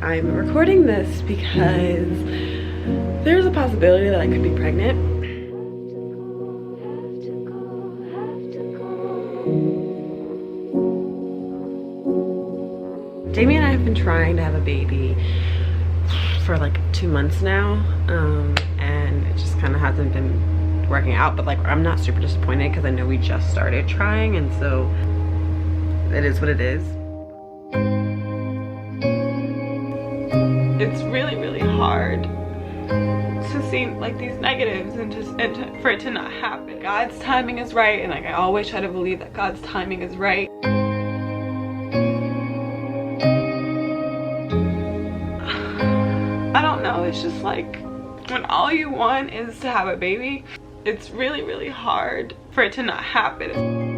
I'm recording this because there's a possibility that I could be pregnant. Jamie and I have been trying to have a baby for like 2 months now, and it just kind of hasn't been working out, but like I'm not super disappointed because I know we just started trying, and so it is what it is. It's really hard to see like these negatives and for it to not happen. God's timing is right, and like I always try to believe that God's timing is right. I don't know, it's just like when all you want is to have a baby, it's really hard for it to not happen.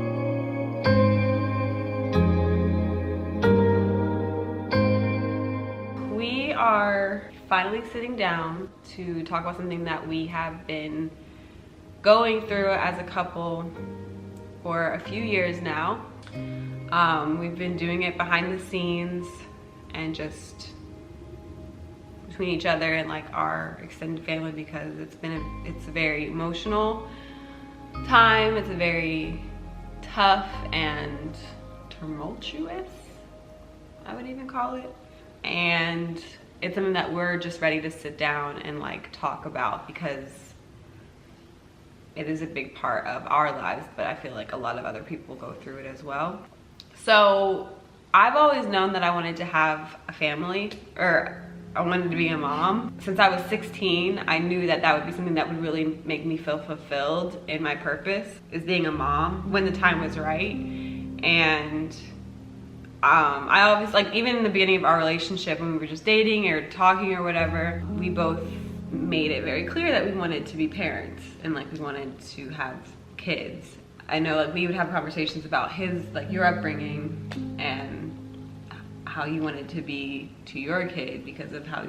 We are finally sitting down to talk about something that we have been going through as a couple for a few years now. We've been doing it behind the scenes and just between each other and like our extended family, because it's a very emotional time. It's a very tough and tumultuous, I would even call it. And it's something that we're just ready to sit down and like talk about, because it is a big part of our lives, but I feel like a lot of other people go through it as well. So I've always known that I wanted to have a family, or I wanted to be a mom. Since I was 16, I knew that that would be something that would really make me feel fulfilled in my purpose, is being a mom when the time was right. And I always, like, even in the beginning of our relationship, when we were just dating or talking or whatever, we both made it very clear that we wanted to be parents and like we wanted to have kids. I know like we would have conversations about your upbringing and how you wanted to be to your kid because of how,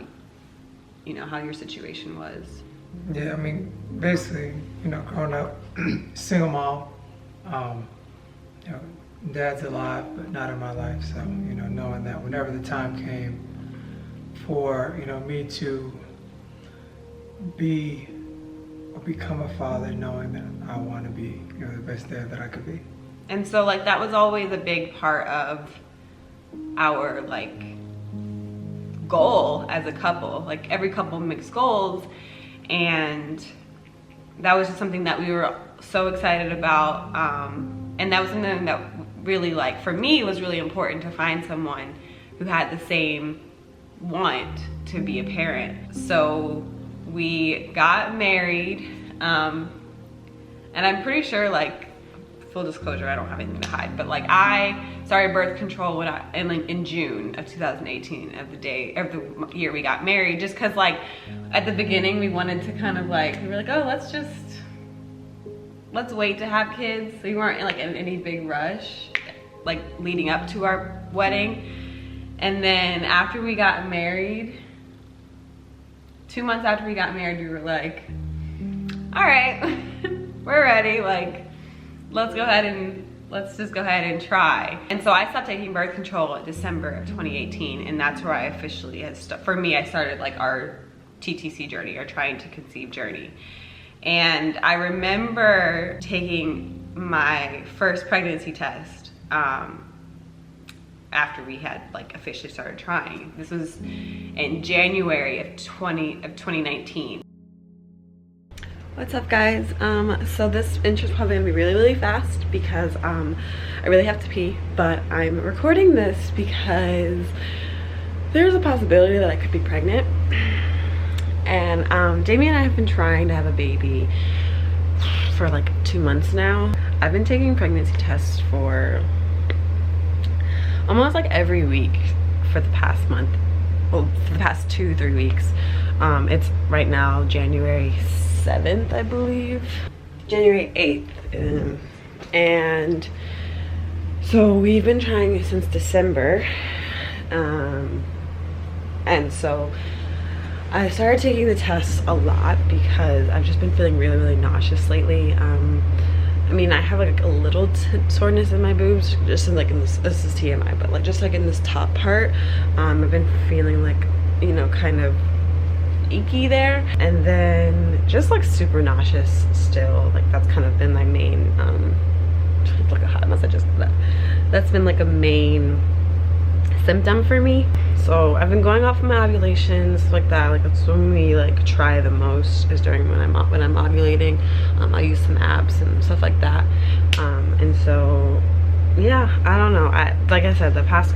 how your situation was. Yeah, I mean, basically, growing up, single mom, dad's alive, but not in my life. So, knowing that whenever the time came for, me to be or become a father, knowing that I want to be, the best dad that I could be. And so like that was always a big part of our like goal as a couple. Like every couple makes goals, and that was just something that we were so excited about. And that was something that really, like, for me, was really important, to find someone who had the same want to be a parent. So we got married, and I'm pretty sure, like, full disclosure, I don't have anything to hide, but like I started birth control in June of 2018, of the year we got married, just because like at the beginning we wanted to kind of like, we were like, oh, let's wait to have kids. So we weren't like in any big rush, like leading up to our wedding. And then after we got married, 2 months after we got married, we were like, all right, we're ready. Like, let's just go ahead and try. And so I stopped taking birth control in December of 2018, and that's where I officially I started like our TTC journey, or trying to conceive journey. And I remember taking my first pregnancy test after we had like officially started trying. This was in January of 2019. What's up, guys? So this intro is probably gonna be really fast because I really have to pee, but I'm recording this because there's a possibility that I could be pregnant. And Jamie and I have been trying to have a baby for like 2 months now. I've been taking pregnancy tests for almost like every week for the past month. Well, for the past 2-3 weeks. It's right now January 7th, I believe. January 8th. And so we've been trying since December. And so I started taking the tests a lot because I've just been feeling really nauseous lately. I mean, I have like a little soreness in my boobs, just in like in this is TMI, but like just like in this top part. I've been feeling like, you know, kind of achy there, and then just like super nauseous still. Like that's kind of been my main like a hot mess. That's been like a main symptom for me. So I've been going off my ovulations like that. Like that's when we like try the most, is during when I'm ovulating. I use some abs and stuff like that. And so yeah, I don't know. Like I said, the past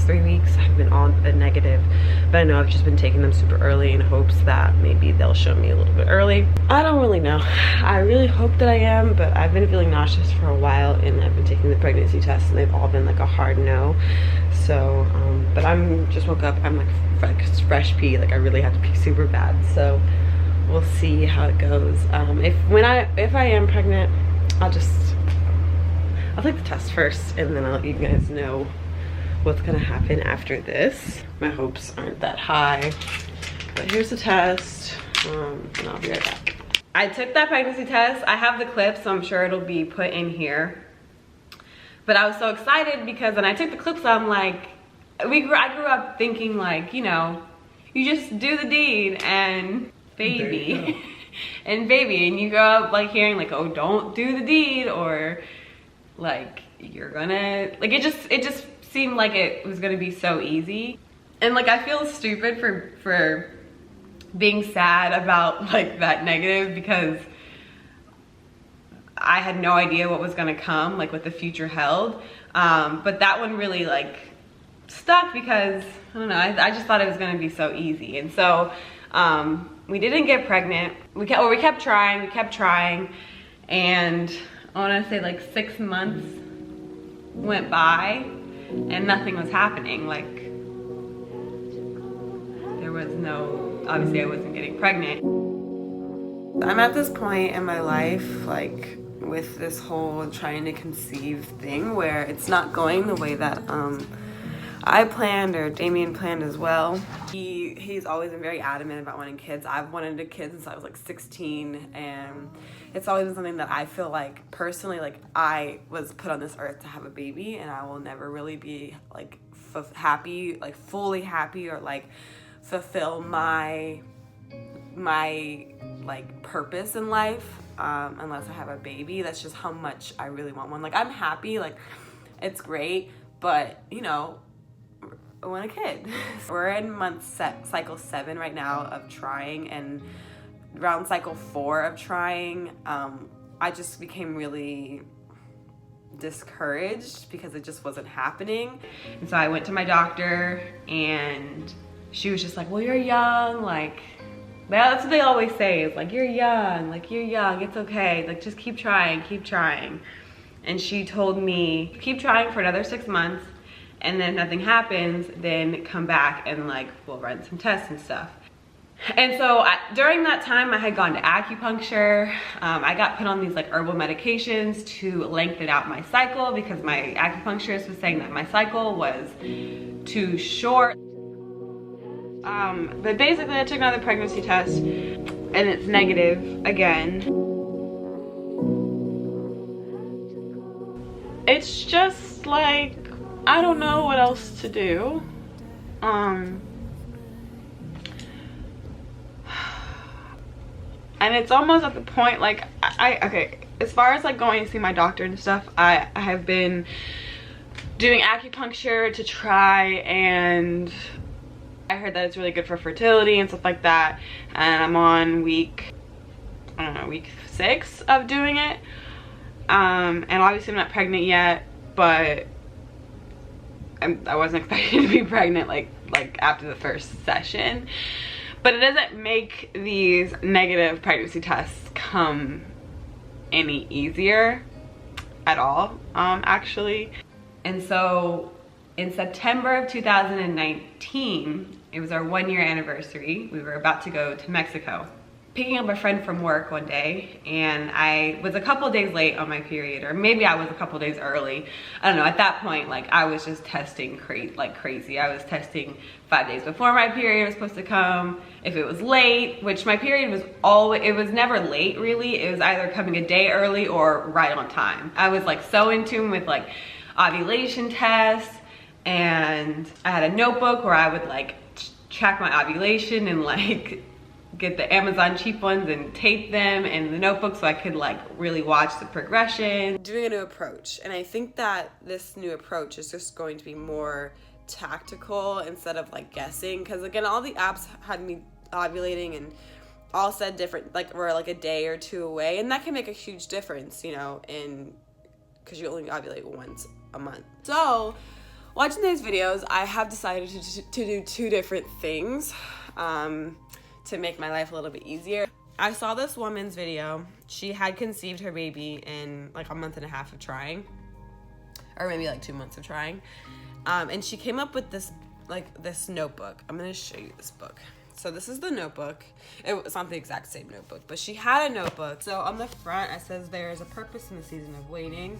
3 weeks have been all a negative, but I know I've just been taking them super early in hopes that maybe they'll show me a little bit early. I don't really know. I really hope that I am, but I've been feeling nauseous for a while, and I've been taking the pregnancy tests, and they've all been like a hard no. So but I'm just woke up, I'm like fresh pee, like I really have to pee super bad. So we'll see how it goes. If I am pregnant, I'll take the test first, and then I'll let you guys know what's gonna happen after this. My hopes aren't that high, but here's the test, and I'll be right back. I took that pregnancy test. I have the clip, so I'm sure it'll be put in here. But I was so excited because when I took the clips, I'm like, I grew up thinking like, you know, you just do the deed and baby, and you grow up like hearing like, oh, don't do the deed, or like you're gonna, like it just seemed like it was gonna be so easy. And like I feel stupid for being sad about like that negative, because I had no idea what was gonna come, like what the future held. But that one really like stuck, because I don't know, I just thought it was gonna be so easy. And so we didn't get pregnant. We kept trying, and I wanna say like 6 months went by and nothing was happening. Like there was no, obviously I wasn't getting pregnant. I'm at this point in my life, like with this whole trying to conceive thing, where it's not going the way that I planned, or Damien planned as well. He's always been very adamant about wanting kids. I've wanted a kid since I was like 16, and it's always been something that I feel like personally, like I was put on this earth to have a baby, and I will never really be like happy, like fully happy, or like fulfill my like purpose in life unless I have a baby. That's just how much I really want one. Like I'm happy, like it's great, but you know, I want a kid. We're in cycle 7 right now of trying, and around cycle 4 of trying, I just became really discouraged because it just wasn't happening. And so I went to my doctor, and she was just like, well, you're young, like that's what they always say, is like, you're young, it's okay, like just keep trying. And she told me, keep trying for another 6 months, and then if nothing happens, then come back and like we'll run some tests and stuff. And so during that time, I had gone to acupuncture. I got put on these like herbal medications to lengthen out my cycle, because my acupuncturist was saying that my cycle was too short. But basically I took another pregnancy test, and it's negative again. It's just like, I don't know what else to do. And it's almost at the point, like, okay, as far as like going to see my doctor and stuff, I have been doing acupuncture to try, and I heard that it's really good for fertility and stuff like that. And I'm on week 6 of doing it. And obviously I'm not pregnant yet, but I wasn't expecting to be pregnant like after the first session. But it doesn't make these negative pregnancy tests come any easier at all, actually. And so in September of 2019, it was our 1-year anniversary. We were about to go to Mexico. picking up a friend from work one day, and I was a couple days late on my period, or maybe I was a couple days early. I don't know. At that point, like, I was just testing like crazy. I was testing 5 days before my period was supposed to come. If it was late, which my period was always, it was never late really. It was either coming a day early or right on time. I was like so in tune with like ovulation tests, and I had a notebook where I would like track my ovulation and like get the Amazon cheap ones and tape them in the notebook so I could like really watch the progression. Doing a new approach, and I think that this new approach is just going to be more tactical instead of like guessing, because again, all the apps had me ovulating and all said different, like we're like a day or two away, and that can make a huge difference, you know, in because you only ovulate once a month. So watching these videos, I have decided to do two different things to make my life a little bit easier. I saw this woman's video. She had conceived her baby in like a month and a half of trying, or maybe like 2 months of trying. And she came up with this notebook. I'm gonna show you this book. So this is the notebook. It's not the exact same notebook, but she had a notebook. So on the front, it says, "There is a purpose in the season of waiting.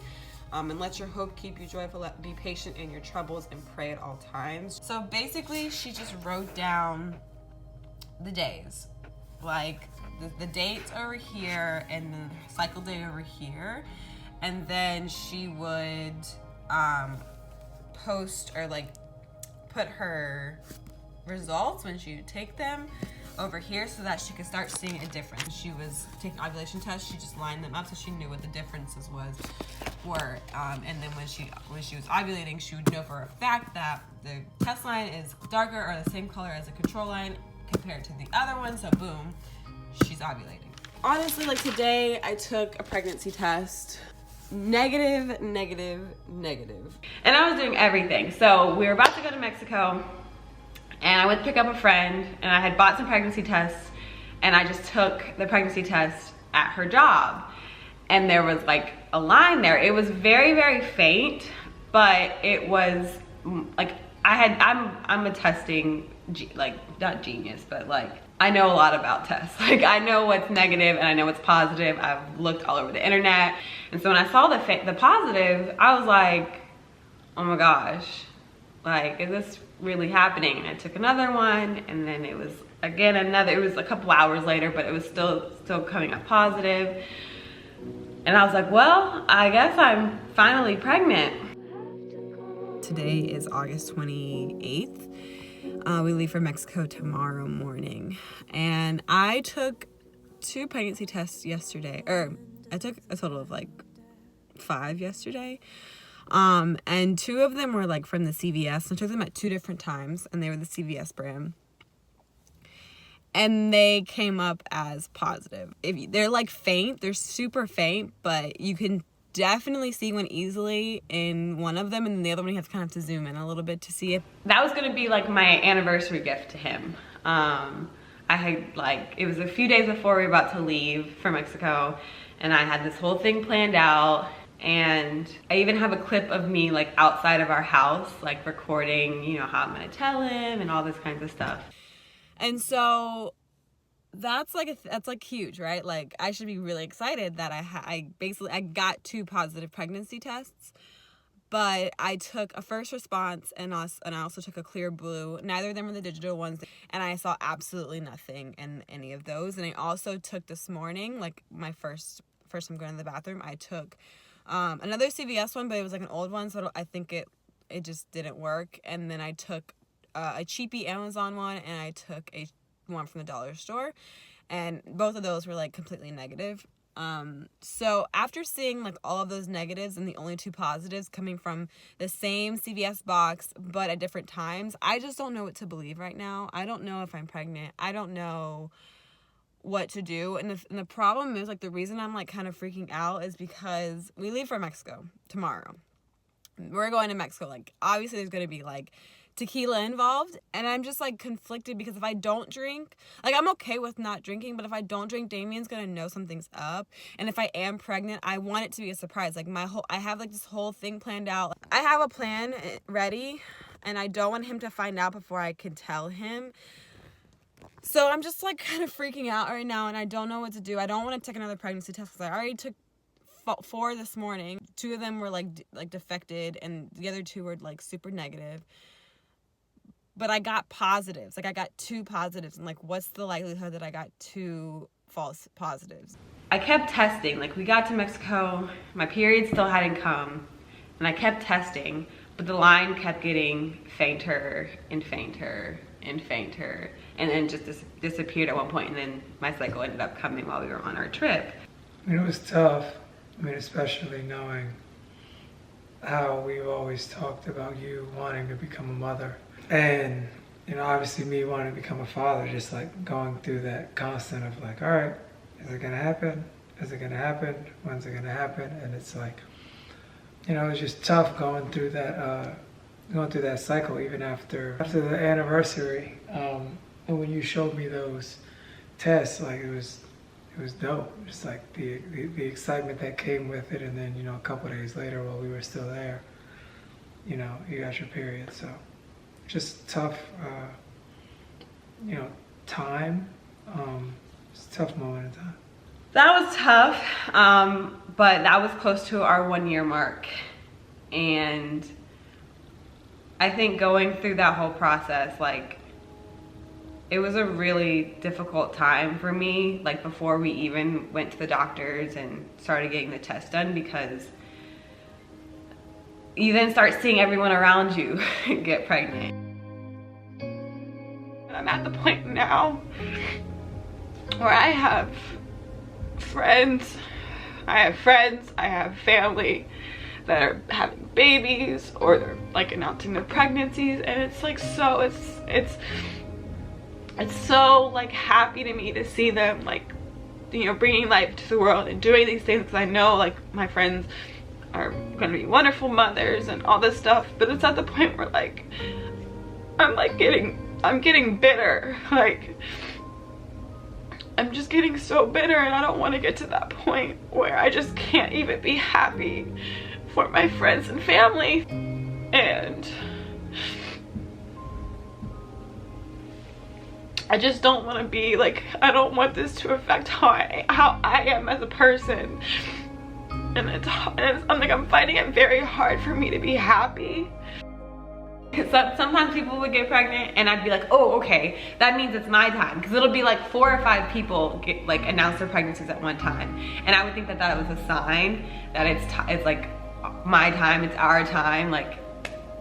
And let your hope keep you joyful. Be patient in your troubles and pray at all times." So basically, she just wrote down the days, like the dates over here and the cycle day over here, and then she would post or like put her results when she would take them over here so that she could start seeing a difference. She was taking ovulation tests, she just lined them up so she knew what the differences were, and then when she was ovulating, she would know for a fact that the test line is darker or the same color as the control line compared to the other one, so boom, she's ovulating. Honestly, like today I took a pregnancy test. Negative. And I was doing everything. So we were about to go to Mexico, and I went to pick up a friend, and I had bought some pregnancy tests, and I just took the pregnancy test at her job. And there was like a line there. It was very, very faint, but it was like, I'm a testing, like, not genius, but like, I know a lot about tests. Like, I know what's negative and I know what's positive. I've looked all over the internet. And so when I saw the positive, I was like, oh my gosh, like, is this really happening? And I took another one, and then it was again another, it was a couple hours later, but it was still coming up positive. And I was like, well, I guess I'm finally pregnant. Today is August 28th. We leave for Mexico tomorrow morning. And I took 2 pregnancy tests yesterday, or I took a total of like 5 yesterday. And 2 of them were like from the CVS. I took them at 2 different times, and they were the CVS brand. And they came up as positive. They're like faint, they're super faint, but you can definitely see one easily in one of them, and then the other one you have to kind of to zoom in a little bit to see it. That was gonna be like my anniversary gift to him. I had like, it was a few days before we were about to leave for Mexico, and I had this whole thing planned out, and I even have a clip of me like outside of our house, like recording, you know, how I'm gonna tell him and all this kinds of stuff. And so that's like huge, right? Like, I should be really excited that I got 2 positive pregnancy tests, but I took a first response and I also took a clear blue. Neither of them were the digital ones, and I saw absolutely nothing in any of those. And I also took this morning, like my first time going to the bathroom, I took another CVS one, but it was like an old one, so I think it just didn't work. And then I took a cheapy Amazon one, and I took a one from the dollar store, and both of those were like completely negative. So after seeing like all of those negatives and the only 2 positives coming from the same CVS box but at different times, I just don't know what to believe right now. I don't know if I'm pregnant. I don't know what to do. And the problem is, like, the reason I'm like kind of freaking out is because we leave for Mexico tomorrow. We're going to Mexico. Like, obviously there's going to be like tequila involved, and I'm just like conflicted because if I don't drink, like, I'm okay with not drinking, but if I don't drink, Damien's gonna know something's up. And if I am pregnant, I want it to be a surprise. Like, I have like this whole thing planned out. I have a plan ready, and I don't want him to find out before I can tell him. So I'm just like kind of freaking out right now, and I don't know what to do. I don't want to take another pregnancy test because I already took 4 this morning. 2 of them were like defected, and the other 2 were like super negative. But I got positives. Like I got 2 positives, and like what's the likelihood that I got 2 false positives? I kept testing. Like we got to Mexico, my period still hadn't come, and I kept testing, but the line kept getting fainter and fainter and fainter, and then just disappeared at one point, and then my cycle ended up coming while we were on our trip. I mean, it was tough. I mean, especially knowing how we've always talked about you wanting to become a mother. And, you know, obviously me wanting to become a father, just like going through that constant of like, all right, is it gonna happen? Is it gonna happen? When's it gonna happen? And it's like, you know, it's just tough going through that cycle even after the anniversary. And when you showed me those tests, like it was dope. Just like the excitement that came with it, and then, you know, a couple days later while we were still there, you know, you got your period. So just tough, you know, time. It's a tough moment in time. That was tough, but that was close to our 1-year mark. And I think going through that whole process, like, it was a really difficult time for me, like before we even went to the doctors and started getting the test done, because you then start seeing everyone around you get pregnant. I'm at the point now where I have friends, I have family that are having babies, or they're like announcing their pregnancies, and it's like it's so like happy to me to see them, like, you know, bringing life to the world and doing these things, because I know like my friends are going to be wonderful mothers and all this stuff. But it's at the point where like I'm getting bitter. Like I'm just getting so bitter, and I don't want to get to that point where I just can't even be happy for my friends and family. And I just don't want to be like, I don't want this to affect how I am as a person. And I'm finding it very hard for me to be happy. Sometimes people would get pregnant and I'd be like, oh, okay, that means it's my time. Because it'll be like 4 or 5 people announce their pregnancies at one time. And I would think that that was a sign that it's like my time, it's our time. Like,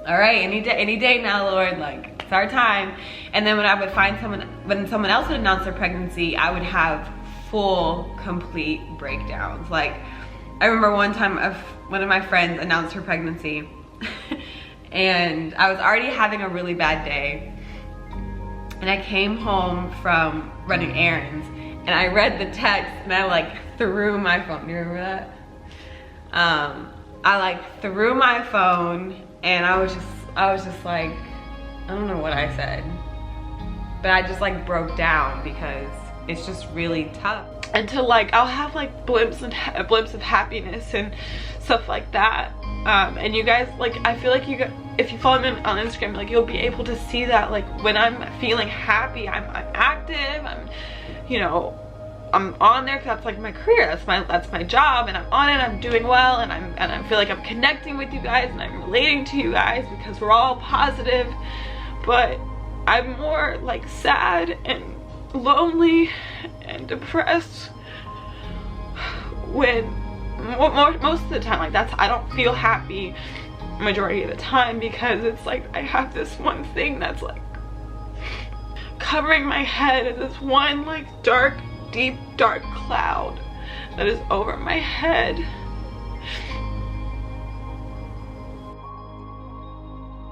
all right, any day now, Lord, like it's our time. And then when I would find when someone else would announce their pregnancy, I would have full, complete breakdowns. Like, I remember one time one of my friends announced her pregnancy and I was already having a really bad day. And I came home from running errands and I read the text and I like threw my phone. Do you remember that? I like threw my phone and I was just like, I don't know what I said, but I just like broke down because it's just really tough. And to like, I'll have like blimps of happiness and stuff like that. And you guys, like, I feel like if you follow me on Instagram, like you'll be able to see that, like when I'm feeling happy, I'm active, I'm on there because that's like my career, that's my job, and I'm on it, I'm doing well, and I feel like I'm connecting with you guys and I'm relating to you guys because we're all positive. But I'm more like sad and lonely and depressed when most of the time, like I don't feel happy majority of the time, because it's like I have this one thing that's like covering my head, and this one like deep dark cloud that is over my head.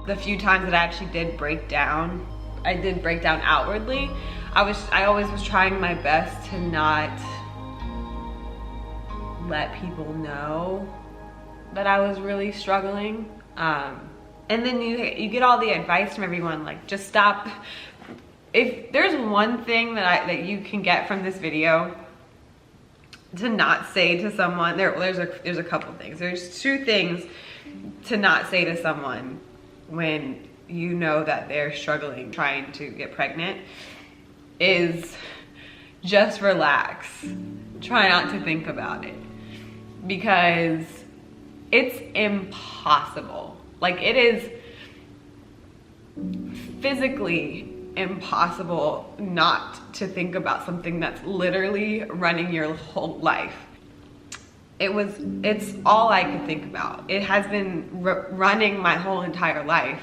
The few times that I actually did break down, I did break down outwardly. I always was trying my best to not let people know that I was really struggling. And then you get all the advice from everyone, like just stop. If there's one thing that you can get from this video to not say to someone, there's a couple things. There's 2 things to not say to someone when you know that they're struggling trying to get pregnant. is just relax. Try not to think about it, because it's impossible. Like, it is physically impossible not to think about something that's literally running your whole life. It's all I could think about. It has been running my whole entire life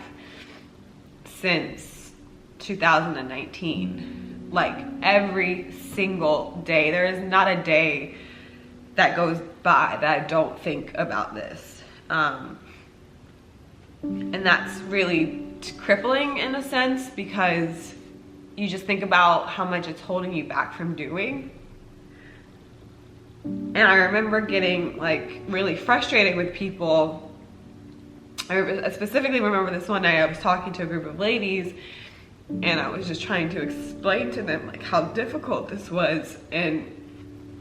since 2019. Like, every single day. There is not a day that goes by that I don't think about this. And that's really crippling in a sense, because you just think about how much it's holding you back from doing. And I remember getting like really frustrated with people. I specifically remember this one night I was talking to a group of ladies, and I was just trying to explain to them like how difficult this was, and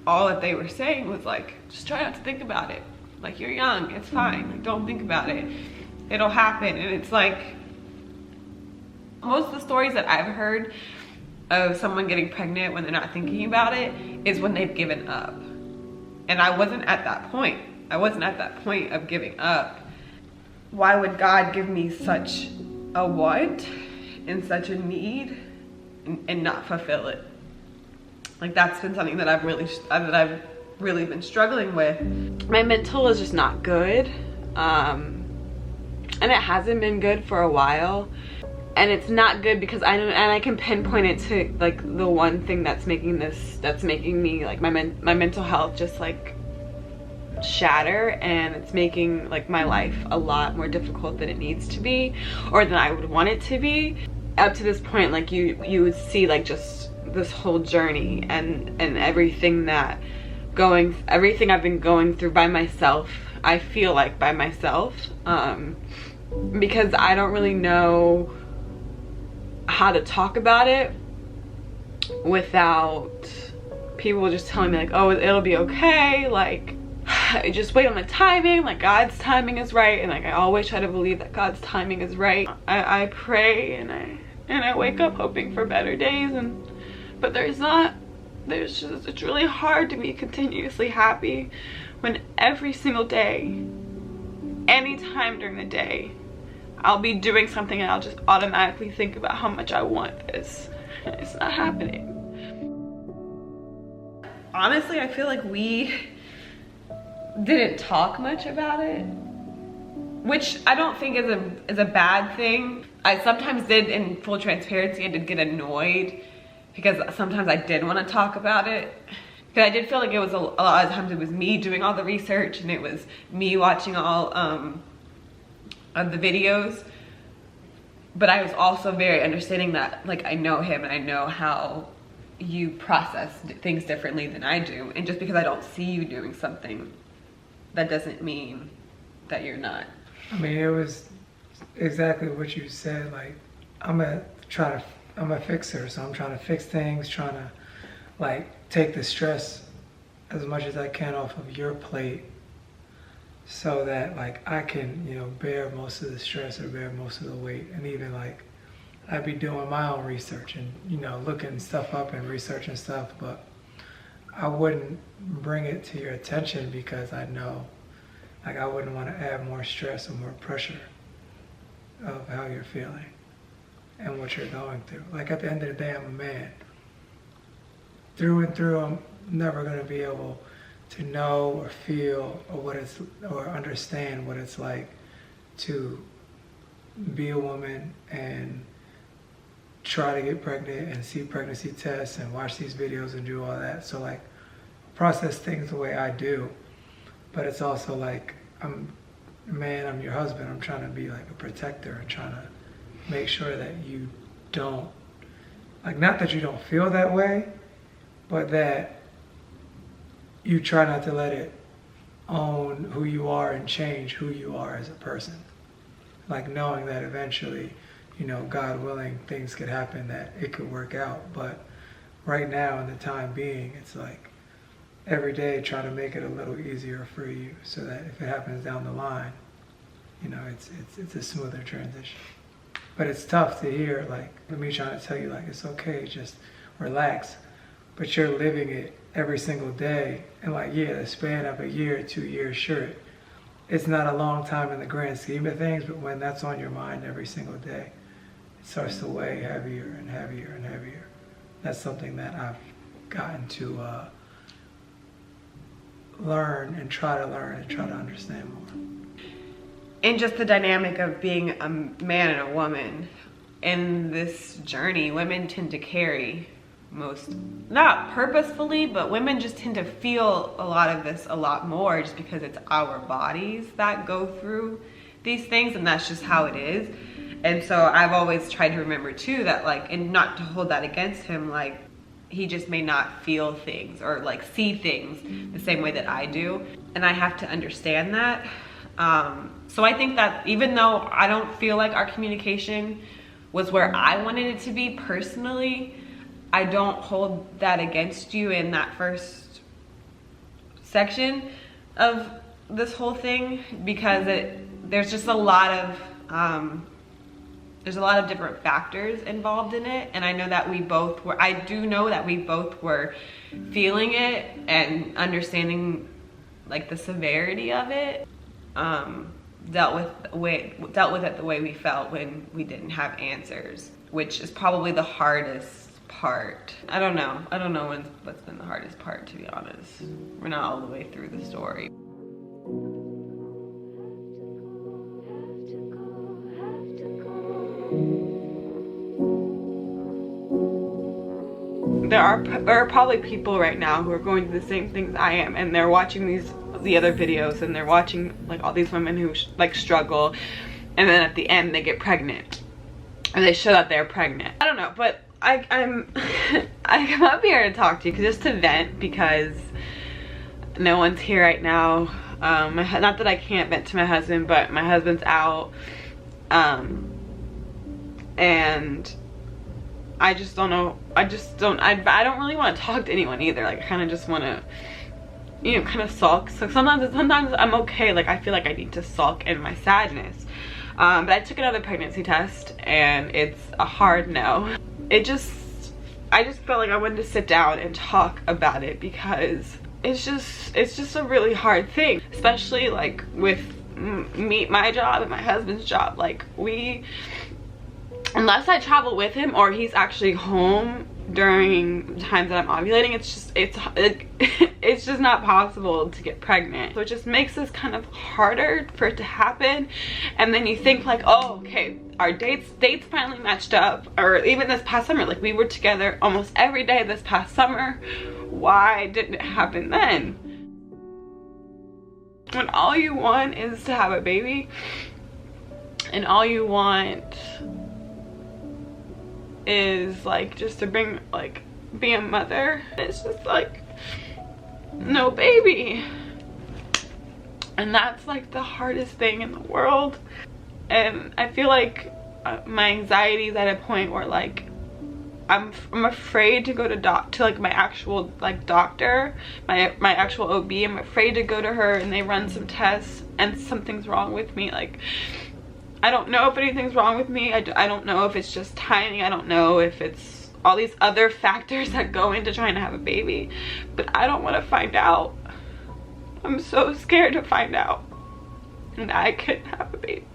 all that they were saying was like, just try not to think about it. Like, you're young, it's fine. Like, don't think about it. It'll happen. And it's like, most of the stories that I've heard of someone getting pregnant when they're not thinking about it is when they've given up. And I wasn't at that point. I wasn't at that point of giving up. Why would God give me such a want and such a need and not fulfill it? Like, that's been something that I've really been struggling with. My mental is just not good, and it hasn't been good for a while. And it's not good because I can pinpoint it to like the one thing that's making me like my mental health just like shatter, and it's making like my life a lot more difficult than it needs to be, or than I would want it to be. Up to this point, like you would see like just this whole journey and everything I've been going through by myself. I feel like by myself, because I don't really know how to talk about it without people just telling me like, oh, it'll be okay, like just wait on the timing, like God's timing is right. And like, I always try to believe that God's timing is right. I pray and I wake up hoping for better days, but it's really hard to be continuously happy when every single day, anytime during the day, I'll be doing something and I'll just automatically think about how much I want this. It's not happening. Honestly, I feel like we didn't talk much about it, which I don't think is a bad thing. I sometimes did, in full transparency, I did get annoyed because sometimes I did want to talk about it. Because I did feel like it was a lot of times it was me doing all the research, and it was me watching all of the videos. But I was also very understanding that, like, I know him and I know how you process things differently than I do. And just because I don't see you doing something, that doesn't mean that you're not. I mean, it was exactly what you said. Like, I'm a fixer, so I'm trying to fix things, trying to like take the stress as much as I can off of your plate, so that like I can, bear most of the stress or bear most of the weight. And even like I'd be doing my own research and looking stuff up and researching stuff, but I wouldn't bring it to your attention because I know like I wouldn't want to add more stress or more pressure of how you're feeling and what you're going through. Like, at the end of the day, I'm a man. Through and through, I'm never going to be able to know or feel or understand what it's like to be a woman and try to get pregnant and see pregnancy tests and watch these videos and do all that. So like, process things the way I do, but it's also like, I'm a man, I'm your husband, I'm trying to be like a protector and trying to make sure that you don't, like, not that you don't feel that way, but that you try not to let it own who you are and change who you are as a person. Like, knowing that eventually, God willing, things could happen that it could work out. But right now, in the time being, it's like every day try to make it a little easier for you, so that if it happens down the line, it's a smoother transition. But it's tough to hear, like, me trying to tell you, like, it's okay, just relax. But you're living it every single day. And like, yeah, the span of a year, 2 years, sure, it's not a long time in the grand scheme of things, but when that's on your mind every single day, it starts to weigh heavier and heavier and heavier. That's something that I've gotten to learn and try to learn and try to understand more. And just the dynamic of being a man and a woman in this journey, women tend to carry not purposefully, but women just tend to feel a lot of this a lot more just because it's our bodies that go through these things, and that's just how it is. And so I've always tried to remember too that, like, and not to hold that against him, like, he just may not feel things or like see things the same way that I do, and I have to understand that. So I think that even though I don't feel like our communication was where I wanted it to be personally, I don't hold that against you in that first section of this whole thing, because there's just a lot of there's a lot of different factors involved in it, and I know that I do know that we both were feeling it and understanding like the severity of it. Dealt with it the way we felt when we didn't have answers, which is probably the hardest part. I don't know what's been the hardest part, to be honest. We're not all the way through the story. There are probably people right now who are going through the same things I am, and they're watching the other videos, and they're watching like all these women who like struggle, and then at the end they get pregnant, and they show that they're pregnant. I don't know, but I'm I come up here to talk to you just to vent, because no one's here right now. Not that I can't vent to my husband, but my husband's out, and I just don't know. I don't really want to talk to anyone either. Like, I kind of just want to, you know, kind of sulk. So sometimes I'm okay. Like, I feel like I need to sulk in my sadness. But I took another pregnancy test, and it's a hard no. I just felt like I wanted to sit down and talk about it, because it's just a really hard thing, especially like with my job and my husband's job. Like, unless I travel with him or he's actually home during times that I'm ovulating, it's just not possible to get pregnant. So it just makes this kind of harder for it to happen. And then you think like, oh, okay, our dates finally matched up. Or even this past summer, like, we were together almost every day this past summer. Why didn't it happen then? When all you want is to have a baby, and all you want is like just to be a mother, it's just like no baby. And that's like the hardest thing in the world. And I feel like my anxiety is at a point where like I'm afraid to go to like my actual like doctor, my actual OB. I'm afraid to go to her and they run some tests and something's wrong with me. Like, I don't know if anything's wrong with me. I don't know if it's just timing. I don't know if it's all these other factors that go into trying to have a baby. But I don't want to find out. I'm so scared to find out. And I couldn't have a baby.